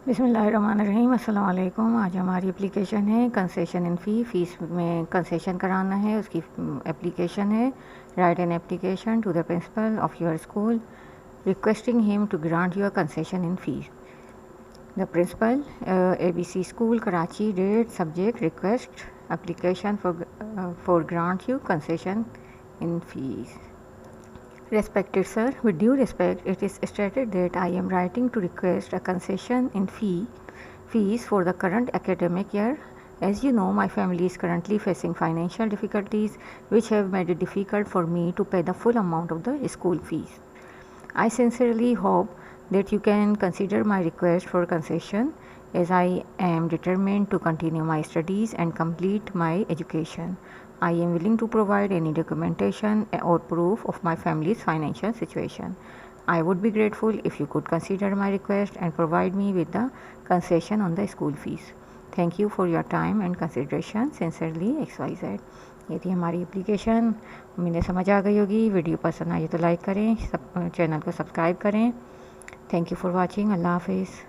बिस्मिल्लाहिर्रहमानिर्रहीम। अस्सलाम वालेकुम। आज हमारी एप्लीकेशन है कंसेशन इन फ़ीस में कंसेशन कराना है, उसकी एप्लीकेशन है। Write an application to the principal of your school requesting him to grant your concession in fees. The principal ABC school Karachi, date, subject, request application for grant you concession in fees. Respected sir, with due respect, it is stated that I am writing to request a concession in fees for the current academic year. As you know, my family is currently facing financial difficulties which have made it difficult for me to pay the full amount of the school fees. I sincerely hope that you can consider my request for concession, as I am determined to continue my studies and complete my education. I am willing to provide any documentation or proof of my family's financial situation. I would be grateful if you could consider my request and provide me with the concession on the school fees. Thank you for your time and consideration. Sincerely, XYZ. ये थी हमारी application. उम्मीद है समझ आ गई होगी। Video पसंद आई तो लाइक करें, चैनल को सब्सक्राइब करें। Thank you for watching. Allah हाफिज़।